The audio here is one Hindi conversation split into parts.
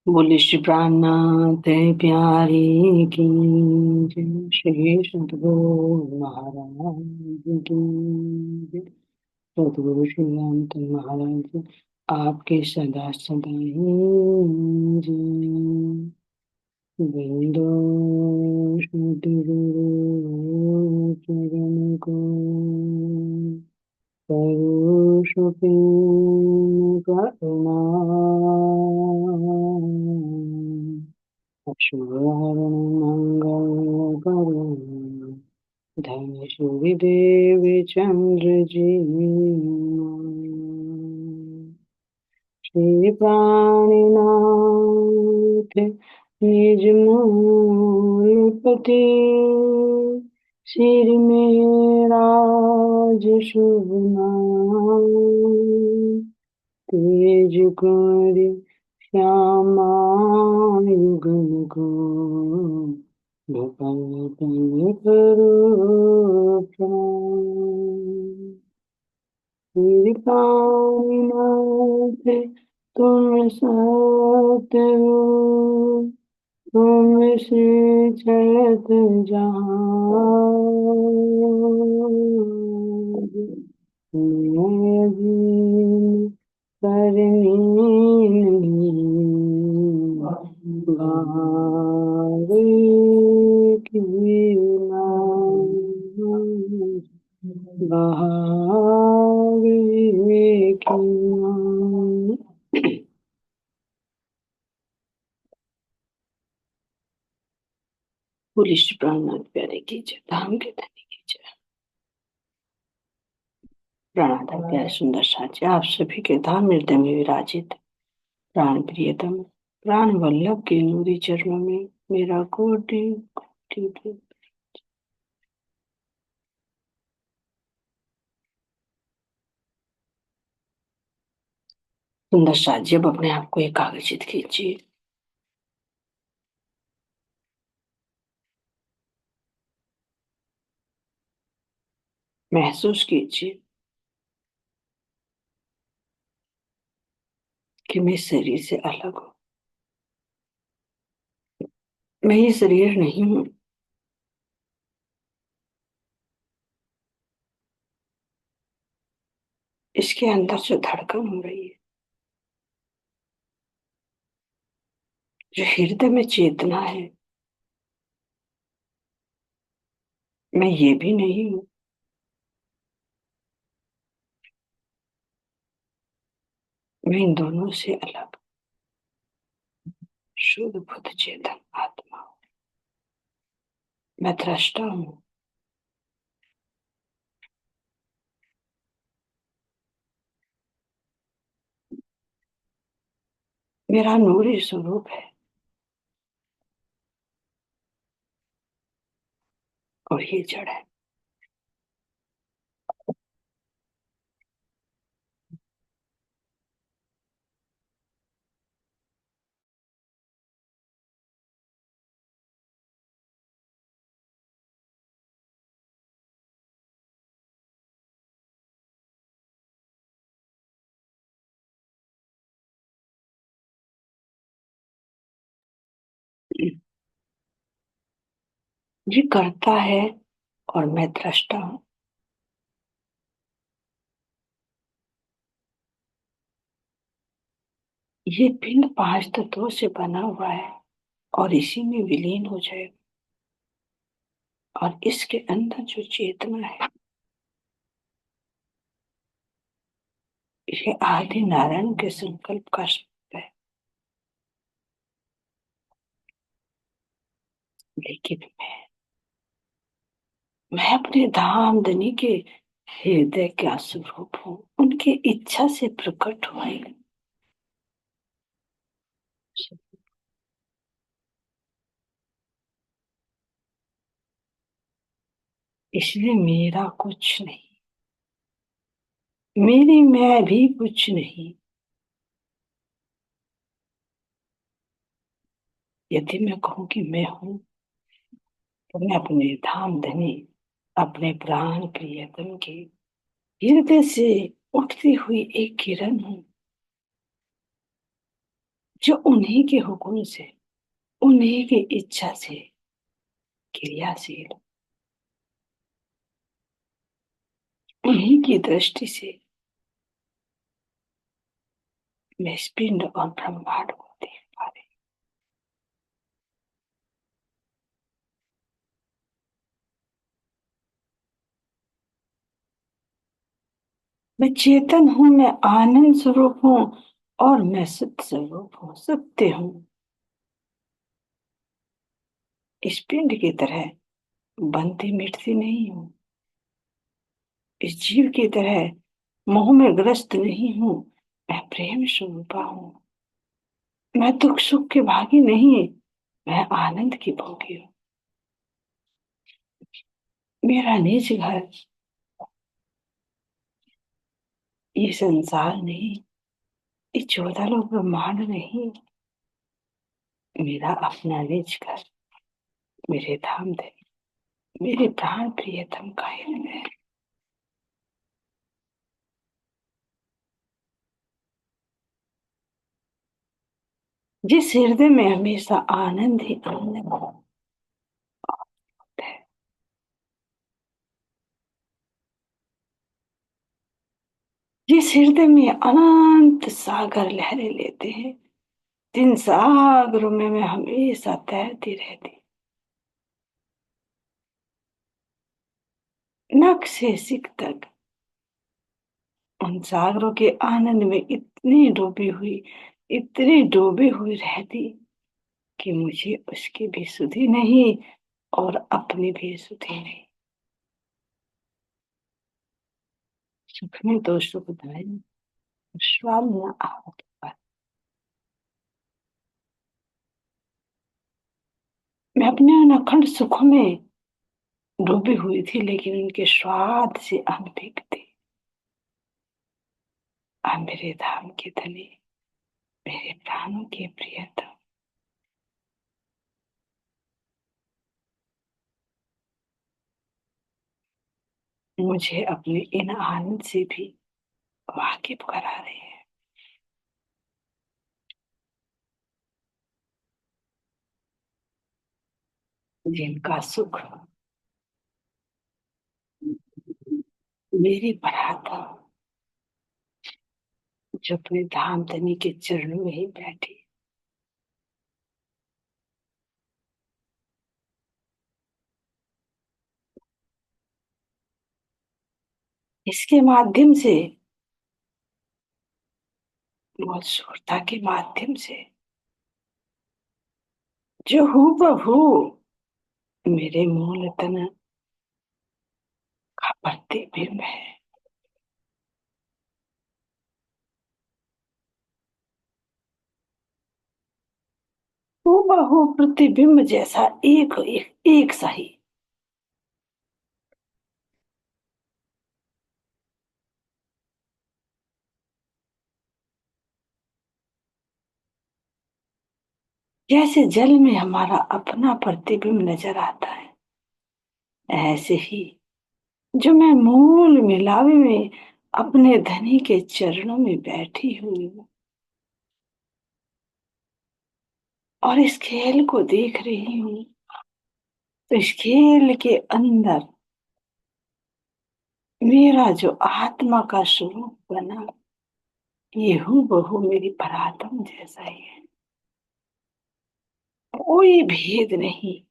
बोले श्री प्राणनाथ प्यारी की जय। श्री सतगुरु महाराज की जय। सतगुरु श्री रामत महाराज जी, आपके सदा सदा ही जय। बिंदु सतगुरु चरण को करुष करुणा अक्षुहरण मंगल करुण धन सूर्य देव चंद्र जी। श्री प्राणिनाथ निज मूलपति सिर में राज शुभ नाम तेज कुंवर श्यामा युगल को भूपल पल करो प्रणाम। कृपानाथ तुम सत्य हो, तुम से चलत जहां। मैं भी करनी नहीं बारे की नाम। बहावे की नाम। पुलिस प्राणनाथ प्यारे की जय, धाम के धनी की जय। प्राणाधा प्यारे सुंदर साचे, आप सभी के धाम हृदय में विराजित प्राण प्रियतम प्राण वल्लभ के नूरी चरणों में मेरा कोटि कोटि सुंदर साजी। अब अपने आप को एकाग्रचित कीजिए। महसूस कीजिए कि मैं शरीर से अलग हूँ। मैं ये शरीर नहीं हूँ। इसके अंदर जो धड़कन हो रही है, जो हृदय में चेतना है, मैं ये भी नहीं हूँ। मैं इन दोनों से अलग शुद्ध बुद्ध चेतन आत्मा हूँ। मैं दृष्टा हूँ। मेरा नूरी स्वरूप है और ये जड़ है। ये करता है और मैं दृष्टा हूँ। ये पिंड 5 तत्वों से बना हुआ है और इसी में विलीन हो जाएगा। और इसके अंदर जो चेतना है, ये आदि नारायण के संकल्प का शब्द है। लेकिन मैं अपने धाम धनी के हृदय का स्वरूप हूँ। उनकी इच्छा से प्रकट हुआ है। इसलिए मेरा कुछ नहीं, मेरी मैं भी कुछ नहीं। यदि मैं कहूँ कि मैं हूँ, तो मैं अपने धाम धनी, अपने प्राण प्रियतम के हृदय से उठती हुई एक किरण हूँ, जो उन्हीं के हुक्म से, उन्हीं की इच्छा से क्रियाशील, उन्हीं की दृष्टि से मैं इस पिंड और ब्रह्मांड को देख पा रही। मैं चेतन हूँ, मैं आनंद स्वरूप हूँ और मैं सत्य स्वरूप हूँ, सत्य हूँ। इस पिंड की तरह बनती मिटती नहीं हूँ, इस जीव की तरह मोह में ग्रस्त नहीं हूँ। मैं प्रेम स्वरूपा हूँ, मैं दुख सुख के भागी नहीं, मैं आनंद की भोगी हूँ। मेरा निज घर ये संसार नहीं, ये 14 लोग ब्रह्मांड नहीं। मेरा अपना निज घर मेरे धाम थे, मेरे प्राण प्रियतम का हृदय है। जिस हृदय में हमेशा आनंद ही आनंद होता है, जिस हृदय में अनंत सागर लहरें लेते हैं, जिन सागरों में मैं हमेशा तैरती रहती, नख से सिक तक उन सागरों के आनंद में इतनी डूबी हुई रहती कि मुझे उसकी भी सुधि नहीं और अपनी भी सुधि नहीं। सुख में तो सुखदाई, स्वाद न आवत पर। मैं अपने उन अखंड सुखों में डूबी हुई थी, लेकिन उनके स्वाद से अनभिज्ञ थी। आप मेरे धाम के धनी, मेरे प्राणों के प्रियतम, मुझे अपने इन आनंद से भी वाकिफ करा रहे हैं। जिनका सुख मेरी बराबर, जो अपने धाम धनी के चरणों में ही बैठी, इसके माध्यम से, मौजूदता के माध्यम से, जो हूबहू मेरे मूल तन का प्रतिबिंब है। हूबहू प्रतिबिंब जैसा एक सा ही, जैसे जल में हमारा अपना प्रतिबिंब नजर आता है, ऐसे ही जो मैं मूल मिलावे में अपने धनी के चरणों में बैठी हुई हूँ और इस खेल को देख रही हूँ, तो इस खेल के अंदर मेरा जो आत्मा का स्वरूप बना, ये हूबहू मेरी परात्म जैसा ही है। कोई भेद नहीं।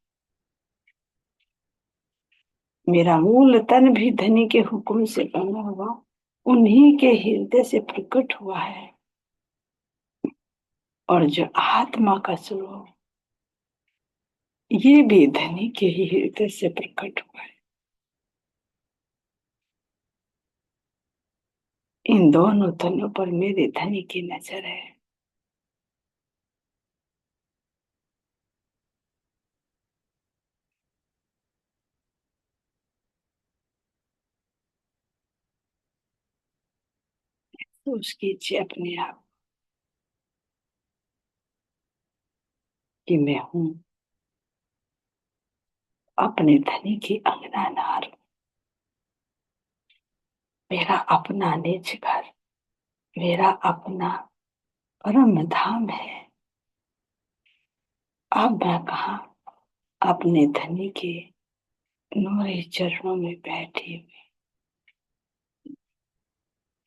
मेरा मूल तन भी धनी के हुक्म से बना हुआ, उन्हीं के हृदय से प्रकट हुआ है। और जो आत्मा का स्वरूप, ये भी धनी के ही हृदय से प्रकट हुआ है। इन दोनों तनों पर मेरे धनी की नजर है। तो उसकी इच्छा अपने आप कि मैं हूं अपने धनी की अंगना नार, मेरा अपना निज घर, मेरा अपना परम धाम है। अब मैं कहा अपने धनी के नूरे चरणों में बैठी हुई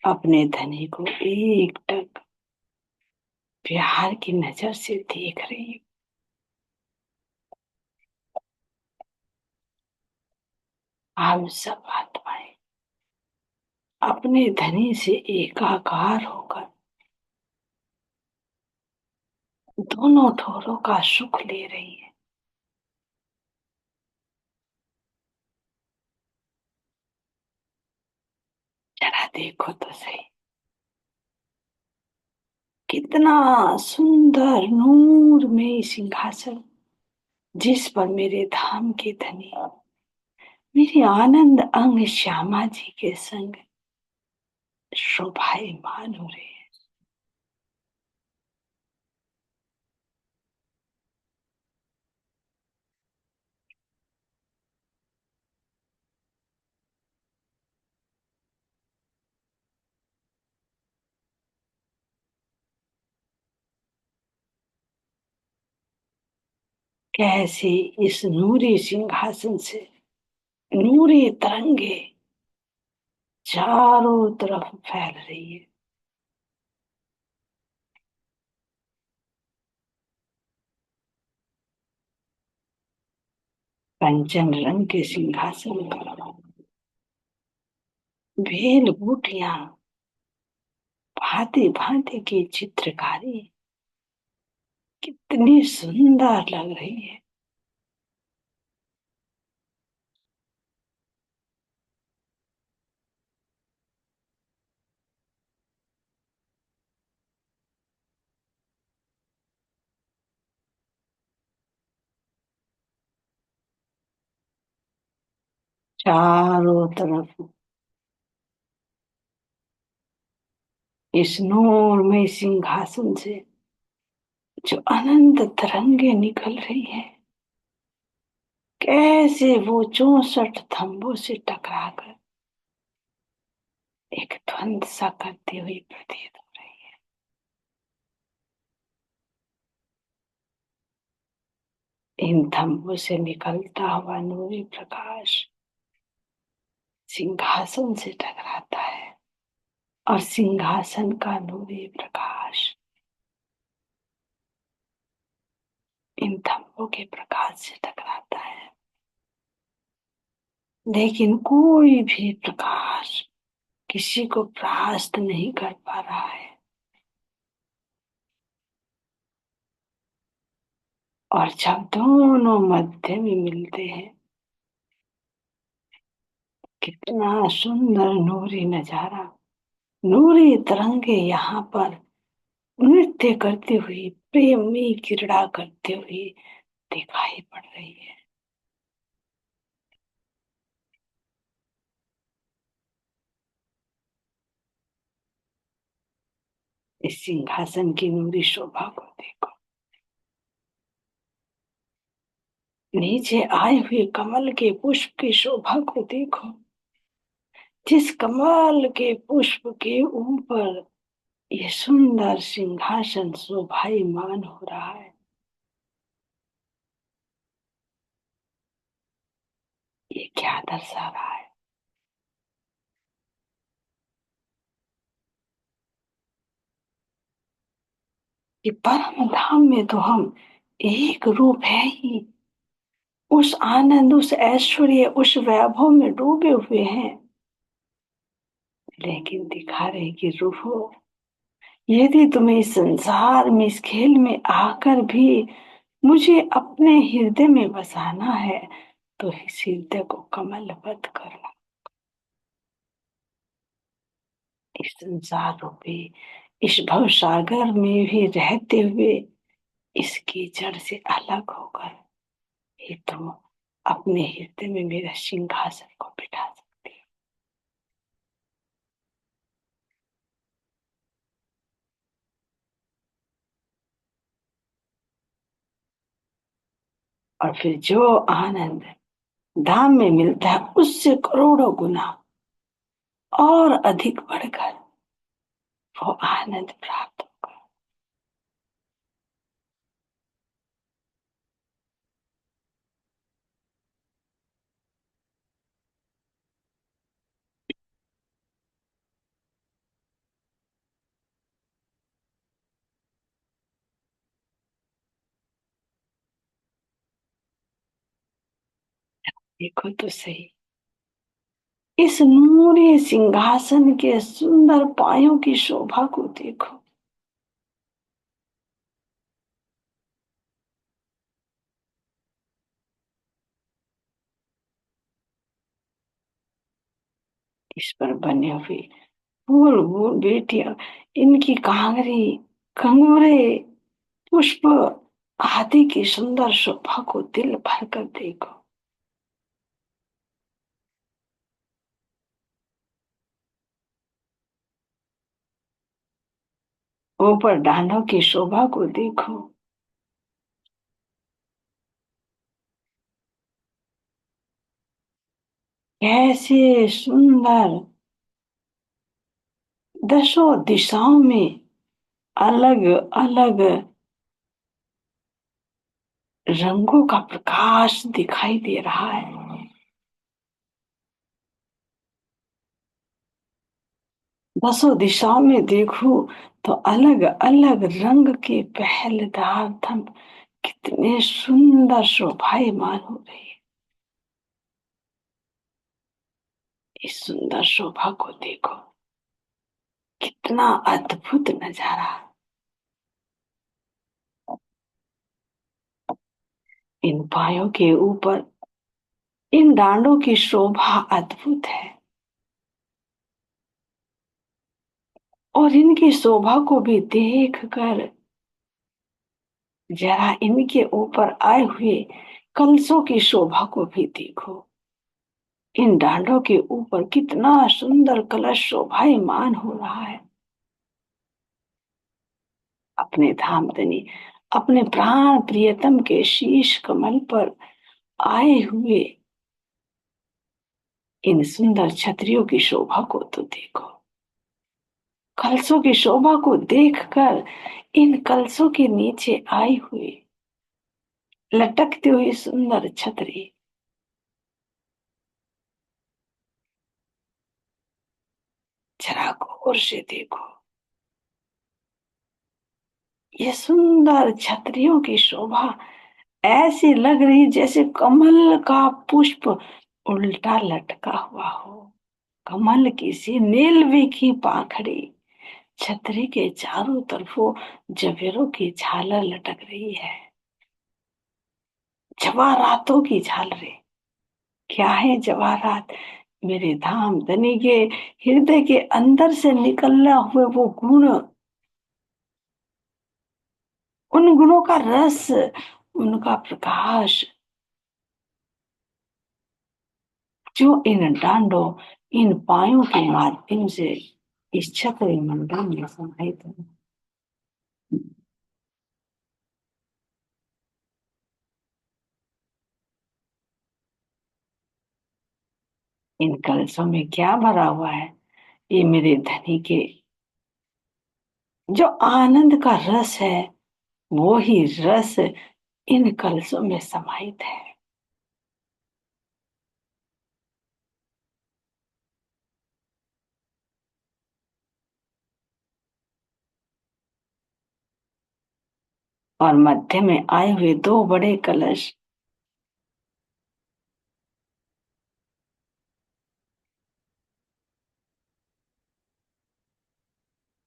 अपने धनी को एक टक प्यार की नजर से देख रही हूँ। हम सब आत्माएं अपने धनी से एकाकार होकर दोनों ठोरों का सुख ले रही है। जरा देखो तो सही, कितना सुंदर नूर में सिंहासन, जिस पर मेरे धाम के धनी मेरी आनंद अंग श्यामा जी के संग शोभायमान हो रहे हैं। कैसे इस नूरी सिंहासन से नूरी तरंगे चारों तरफ फैल रही है। कंचन रंग के सिंहासन पर भेल बूटियां भांति भांति की चित्रकारी कितनी सुंदर लग रही है। चारों तरफ इस नूरमय सिंहासन से जो अनंत तरंगे निकल रही है, कैसे वो 64 थंबों से टकराकर एक ध्वंस सा करती हुई प्रतीत हो रही है। इन थंबों से निकलता हुआ नूरी प्रकाश सिंहासन से टकराता है और सिंहासन का नूरी प्रकाश इन थंबों के प्रकाश से टकराता है। लेकिन कोई भी प्रकाश किसी को परास्त नहीं कर पा रहा है। और जब दोनों मध्य में मिलते हैं, कितना सुंदर नूरी नजारा, नूरी तरंगे यहाँ पर नृत्य करती हुई प्रेम में क्रीड़ा करते हुए दिखाई पड़ रही है। इस सिंहासन की नूरी शोभा को देखो, नीचे आए हुए कमल के पुष्प की शोभा को देखो। जिस कमल के पुष्प के ऊपर ये सुंदर सिंहासन शोभायमान हो रहा है, ये क्या दर्शा रहा है? कि परम धाम में तो हम एक रूप है ही, उस आनंद, उस ऐश्वर्य, उस वैभव में डूबे हुए हैं। लेकिन दिखा रहे कि रूहो, यदि तुम्हें इस संसार में, इस खेल में आकर भी मुझे अपने हृदय में बसाना है, तो इस हृदय को कमलबद्ध करना। इस संसार रूपी इस भव सागर में भी रहते हुए इस कीचड़ से अलग होकर ही तुम अपने हृदय में मेरा सिंहासन को बिठा सकती हो। और फिर जो आनंद धाम में मिलता है, उससे करोड़ों गुना और अधिक बढ़कर वो आनंद प्राप्त होगा। देखो तो सही, इस नूरी सिंहासन के सुंदर पायों की शोभा को देखो। इस पर बने हुए फूल फूल बेटियां, इनकी कांगरी, कंगूरे, पुष्प आदि की सुंदर शोभा को दिल भर कर देखो। ऊपर डांडों की शोभा को देखो। कैसे सुंदर दसों दिशाओं में अलग अलग रंगों का प्रकाश दिखाई दे रहा है। दसों दिशाओं में देखो तो अलग अलग रंग के पहरेदार थम कितने सुंदर शोभायमान हो रहे हैं। इस सुंदर शोभा को देखो, कितना अद्भुत नजारा। इन पायों के ऊपर इन डांडों की शोभा अद्भुत है, और इनकी शोभा को भी देख कर जरा इनके ऊपर आए हुए कलशों की शोभा को भी देखो। इन डांडों के ऊपर कितना सुंदर कलश शोभायमान हो रहा है। अपने धामधनी, अपने प्राण प्रियतम के शीश कमल पर आए हुए इन सुंदर छतरियों की शोभा को तो देखो। कलशों की शोभा को देखकर इन कलशों के नीचे आई हुई लटकती हुई सुंदर छतरी, जरा गौर से देखो। ये सुंदर छतरियों की शोभा ऐसी लग रही जैसे कमल का पुष्प उल्टा लटका हुआ हो। कमल की सी नीलवी की पाखड़ी, छतरी के चारों तरफों जवेरों की झालर लटक रही है। जवाहरातों की झालरें। क्या है जवाहरात? मेरे धाम धनी के हृदय के अंदर से निकलना हुए वो गुण, उन गुणों का रस, उनका प्रकाश, जो इन डांडों, इन पायों के माध्यम से इस छतरी मंडल में समाहित है। इन कलशों में क्या भरा हुआ है? ये मेरे धनी के जो आनंद का रस है, वो ही रस इन कलशों में समाहित है। और मध्य में आए हुए दो बड़े कलश,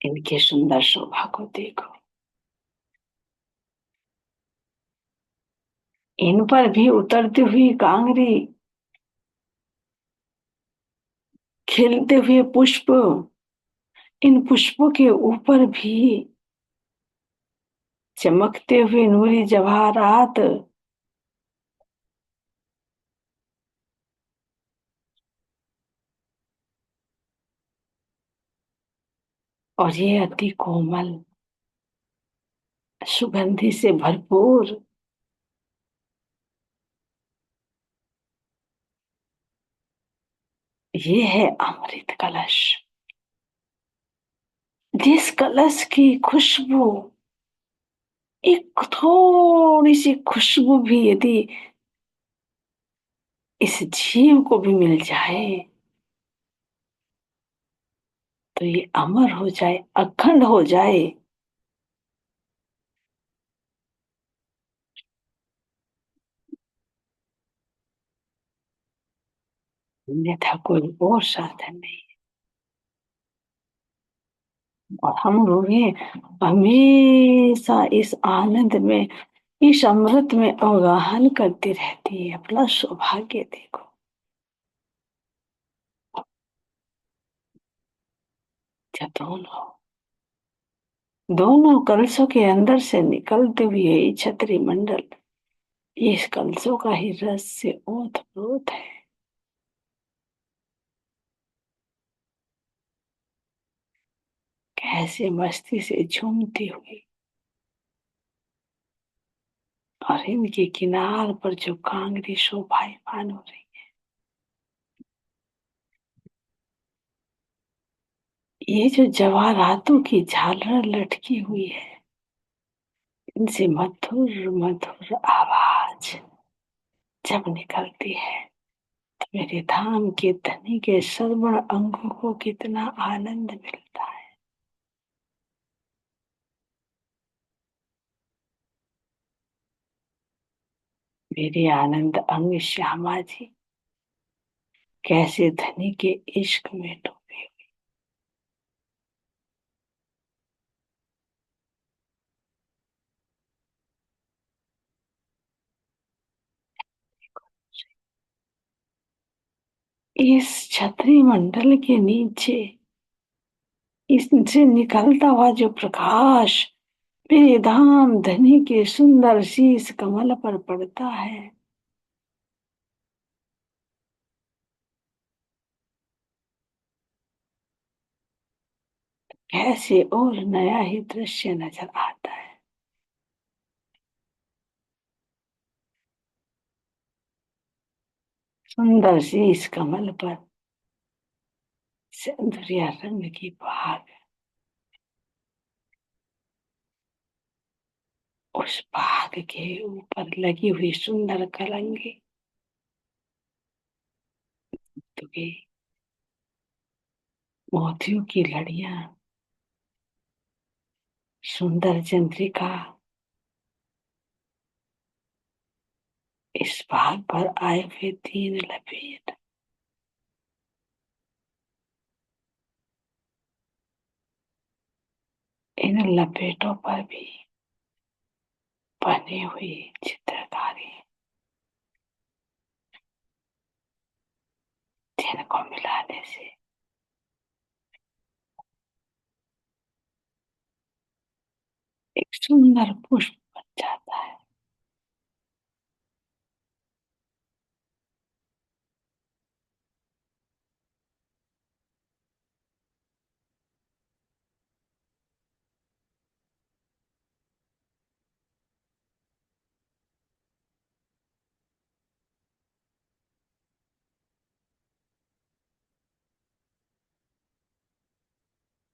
इनके सुंदर शोभा को देखो। इन पर भी उतरती हुई कांगरी, खिलते हुए पुष्प, इन पुष्पों के ऊपर भी चमकते हुए नूरी जवाहरात, और ये अति कोमल सुगंधि से भरपूर, ये है अमृत कलश। जिस कलश की खुशबू, एक थोड़ी सी खुशबू भी यदि इस जीव को भी मिल जाए तो ये अमर हो जाए, अखंड हो जाए। अन्यथा कोई और साधन नहीं। और हम रूहें हमेशा इस आनंद में, इस अमृत में अवगाहन करती रहती है। अपना सौभाग्य देखो। क्या दोनों कलशों के अंदर से निकलते हुए ये छतरी मंडल, इस कलशों का ही रस से ओतप्रोत है। कैसे मस्ती से झूमती हुई, और इनके किनार पर जो कांगड़ी शोभायमान हो रही, ये जो जवाहरातों की झालर लटकी हुई है, इनसे मधुर मधुर आवाज जब निकलती है, तो मेरे धाम के धनी के श्रवण अंगों को कितना आनंद मिलता है। मेरे आनंद अंग श्यामा जी कैसे धनी के इश्क में डूबे। इस छतरी मंडल के नीचे इससे निकलता हुआ जो प्रकाश मेरे धाम धनी के सुंदर शीश कमल पर पड़ता है, कैसे और नया ही दृश्य नजर आता है। सुंदर शीश कमल पर सिंदूरिया रंग की बहार, उस बाग के ऊपर लगी हुई सुंदर कलंगी, तो ये मोतियों की लड़ियां, सुंदर चंद्रिका, इस बाग पर आए हुए तीन लपेट, इन लपेटों पर भी बनी हुई चित्रकारी, जिनको मिलाने से एक सुंदर पुष्प बन जाता है।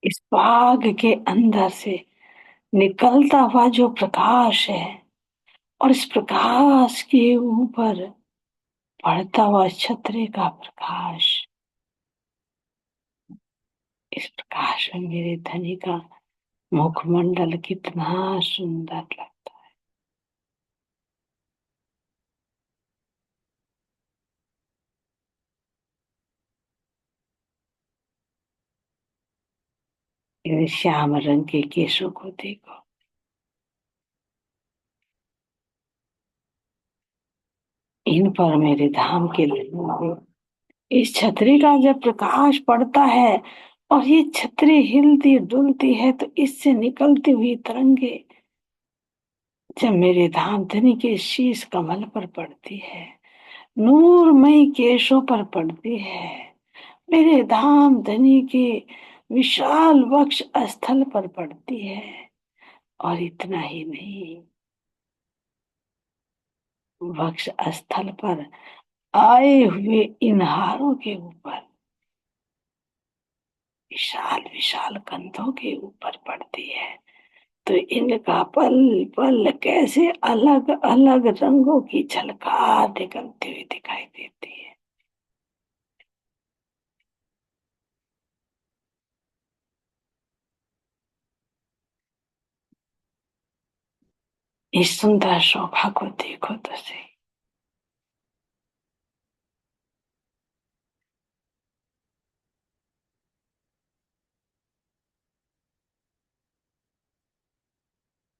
इस बाग के अंदर से निकलता हुआ जो प्रकाश है, और इस प्रकाश के ऊपर पड़ता हुआ छतरी का प्रकाश, इस प्रकाश में मेरे धनी का मुखमंडल कितना सुंदर लगता है। इन श्याम रंग के केशों को देखो, इन पर मेरे धाम के लोगों, इस छतरी का जब प्रकाश पड़ता है और ये छतरी हिलती डुलती है, तो इससे निकलती हुई तरंगे जब मेरे धाम धनी के शीश कमल पर पड़ती है, नूरमयी केशों पर पड़ती है, मेरे धाम धनी के विशाल वक्ष स्थल पर पड़ती है, और इतना ही नहीं, वक्ष स्थल पर आए हुए इन हारों के ऊपर, विशाल विशाल कंधों के ऊपर पड़ती है, तो इनका पल पल कैसे अलग अलग रंगों की झलकार निकलती हुई दिखाई देती है। इस सुंदर शोभा को देखो तो सही।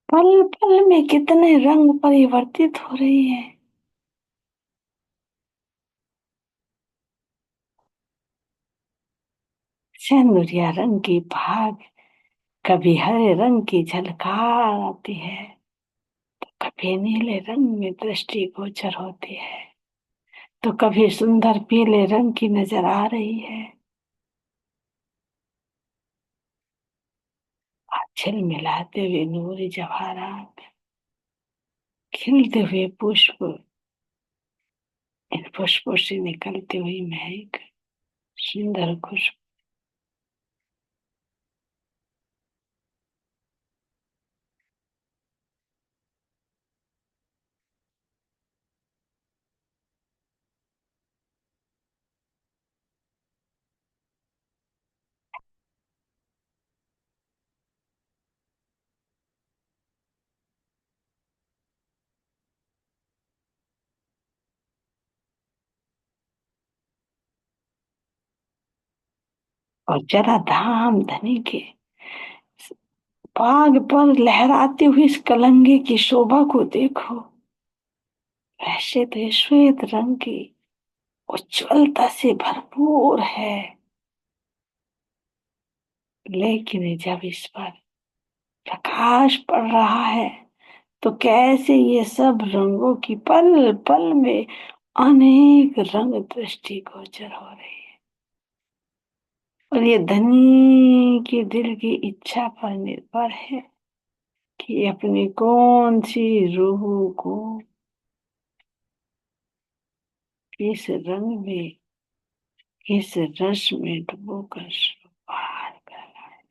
पल पल में कितने रंग परिवर्तित हो रही है। सिंदूरिया रंग की भाग कभी हरे रंग की झलकार आती है, कभी नीले रंग में दृष्टि गोचर होती है, तो कभी सुंदर पीले रंग की नजर आ रही है। झिलमिलाते हुए नूरी जवाहरात, खिलते हुए पुष्प, इन पुष्पों से निकलती हुई महक, सुंदर खुशबू। और जरा धाम धनी के पाग पर लहराती हुई इस कलंगे की शोभा को देखो। वैसे तो ये श्वेत रंग की उज्ज्वलता से भरपूर है, लेकिन जब इस पर प्रकाश पड़ रहा है तो कैसे ये सब रंगों की पल पल में अनेक रंग दृष्टि गोचर हो रही है। और ये धनी के दिल की इच्छा पर निर्भर है कि अपनी कौन सी रूह को किस रंग में, किस रस में डुबोकर पार करना है।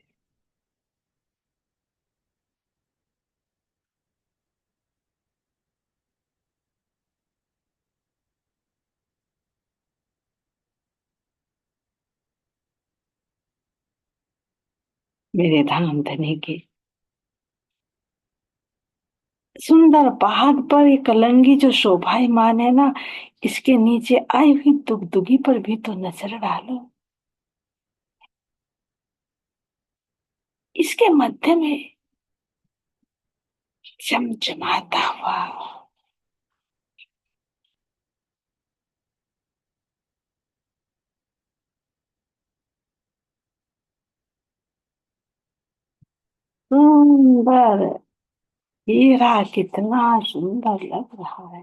मेरे धाम धनी की सुंदर पहाड़ पर ये कलंगी जो शोभायमान है ना, इसके नीचे आई हुई दुगदुगी पर भी तो नजर डालो। इसके मध्य में चमचमाता हुआ सुंदर हीरा कितना सुंदर लग रहा है।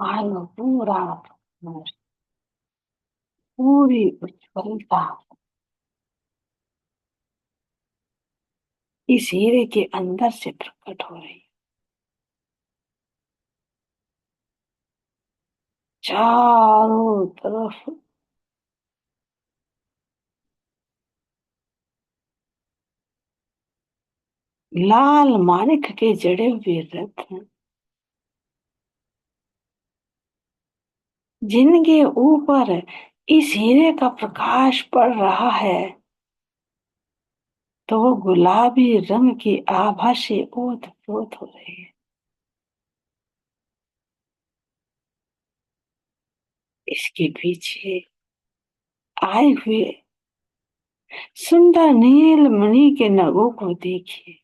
मानो पूरा पूरी उज्ज्वलता इस हीरे के अंदर से प्रकट हो रही है। चारों तरफ लाल माणिक के जड़े हुए रत्न, जिनके ऊपर इस हीरे का प्रकाश पड़ रहा है तो वो गुलाबी रंग की आभा से ओत प्रोत हो रही है। इसके पीछे आए हुए सुंदर नील मणि के नगों को देखिए।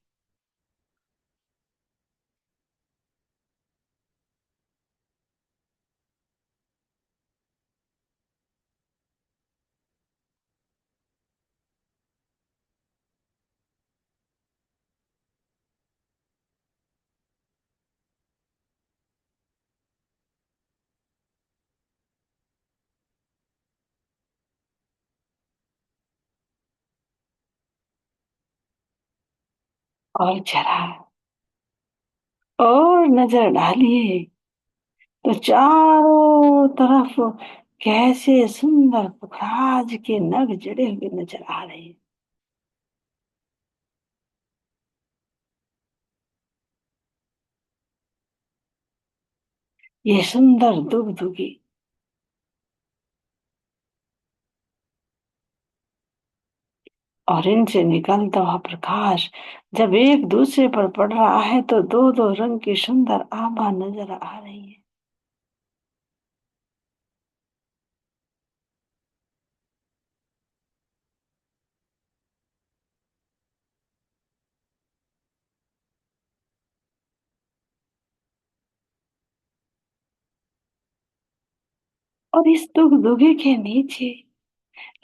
और जरा और नजर डालिए तो चारों तरफ कैसे सुंदर पुखराज के नग जड़े हुए नजर आ रहे हैं। ये सुंदर दुगदुगी और इनसे निकलता हुआ प्रकाश जब एक दूसरे पर पड़ रहा है तो दो दो रंग की सुंदर आभा नजर आ रही है। और इस दुख दुगे के नीचे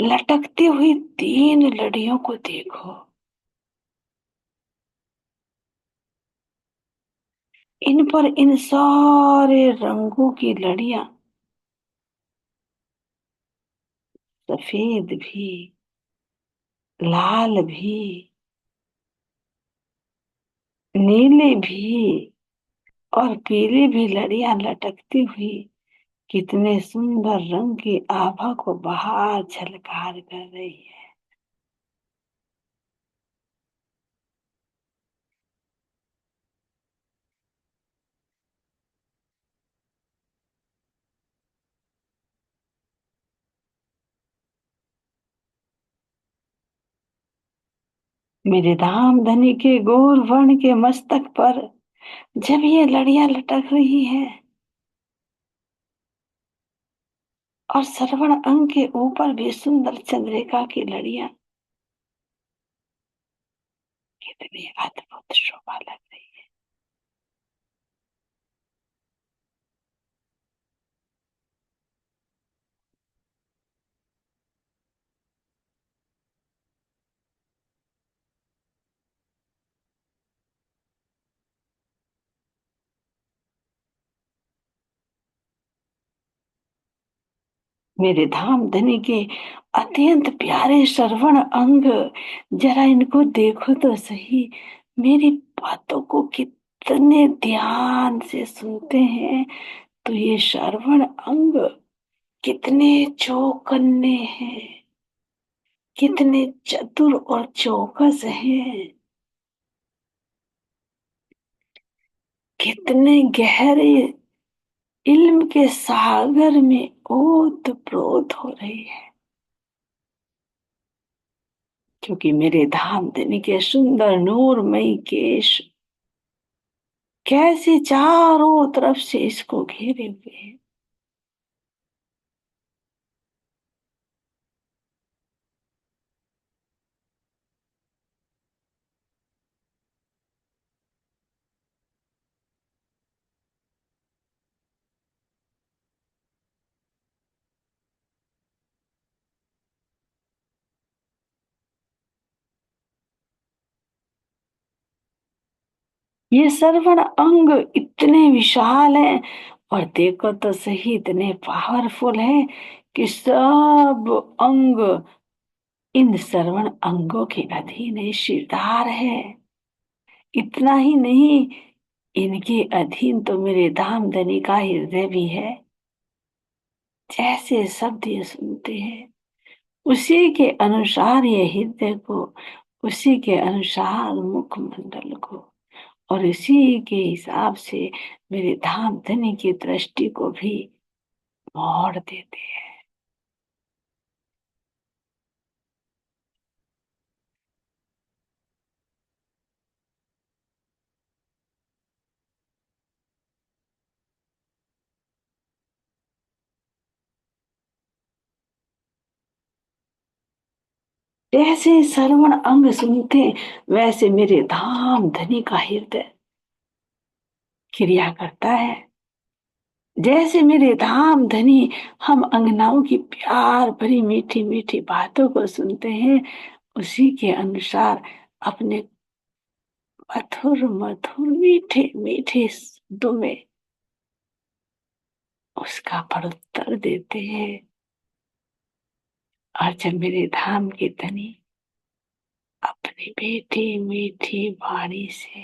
लटकती हुई 3 लड़ियों को देखो। इन पर इन सारे रंगों की लड़ियां, सफेद भी, लाल भी, नीले भी और पीली भी लड़ियां लटकती हुई कितने सुंदर रंग की आभा को बाहर झलकार कर रही है। मेरे धाम धनी के गौर वर्ण के मस्तक पर जब ये लड़ियां लटक रही है और श्रवण अंग के ऊपर भी सुंदर चंद्रिका की लड़ियां, कितनी अद्भुत शोभा लग रही है। मेरे धाम धनी के अत्यंत प्यारे श्रवण अंग, जरा इनको देखो तो सही। मेरी बातों को कितने ध्यान से सुनते हैं। तो ये श्रवण अंग कितने चौकन्ने हैं, कितने चतुर और चौकस हैं, कितने गहरे इल्म के सागर में ओत प्रोत हो रही है। क्योंकि मेरे धाम धनी के सुंदर नूरमयी केश कैसे चारों तरफ से इसको घेरे हुए हैं। ये श्रवण अंग इतने विशाल हैं और देखो तो सही इतने पावरफुल हैं कि सब अंग इन श्रवण अंगों के अधीन है, शिरदार है। इतना ही नहीं, इनके अधीन तो मेरे धाम धनी का हृदय भी है। जैसे शब्द ये सुनते हैं उसी के अनुसार ये हृदय को, उसी के अनुसार मुखमंडल को और इसी के हिसाब से मेरे धाम धनी की दृष्टि को भी मोड़ देते हैं। जैसे श्रवण अंग सुनते वैसे मेरे धाम धनी का हृदय क्रिया करता है। जैसे मेरे धाम धनी हम अंगनाओं की प्यार भरी मीठी मीठी बातों को सुनते हैं, उसी के अनुसार अपने मधुर मधुर मीठे मीठे शब्दों में उसका प्रत्युत्तर देते हैं। और जब मेरे धाम की धनी अपनी मीठी मीठी वाणी से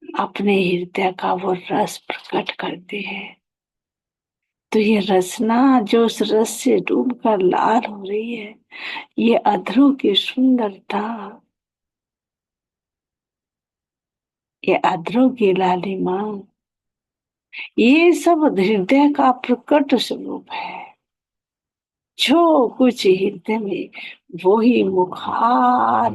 अपने हृदय का वो रस प्रकट करते हैं, तो ये रसना जो उस रस से डूबकर लाल हो रही है, ये अधरों की सुंदरता, ये अधरों की लालिमा, ये सब हृदय का प्रकट स्वरूप है। जो कुछ हृदय में वो ही मुखार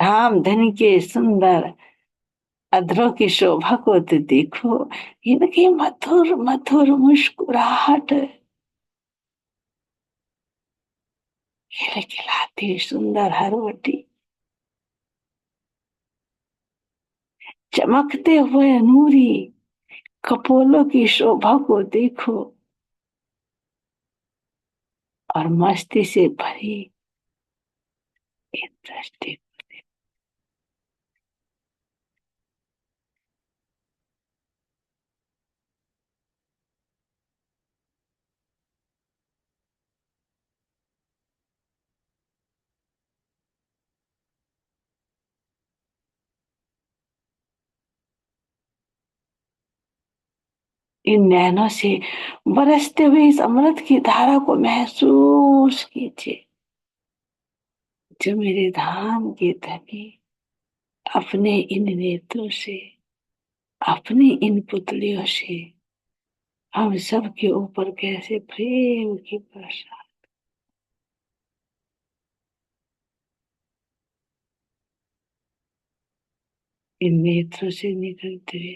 धाम धन के सुंदर अधरों की शोभा को तो देखो, इनकी मधुर मधुर मुस्कुराहट, खिलखिलाती सुंदर हरवटी, चमकते हुए नूरी कपोलों की शोभा को देखो, और मस्ती से भरी एक दृष्टि। इन नैनों से बरसते हुए इस अमृत की धारा को महसूस कीजिए, जो मेरे धाम के धनी अपने इन नेत्रों से, अपनी इन पुतलियों से हम सब के ऊपर कैसे प्रेम की वर्षा इन नेत्रों से निकलते हुए,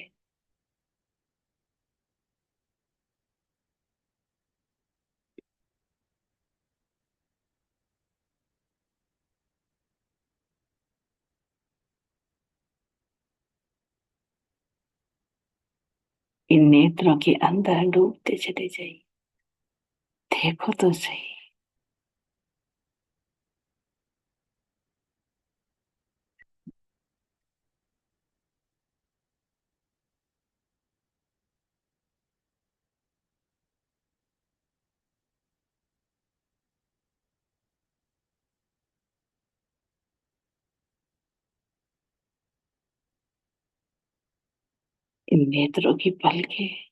इन नेत्रों के अंदर डूबते चले जाइए। देखो तो सही, इन नेत्रों की पलकें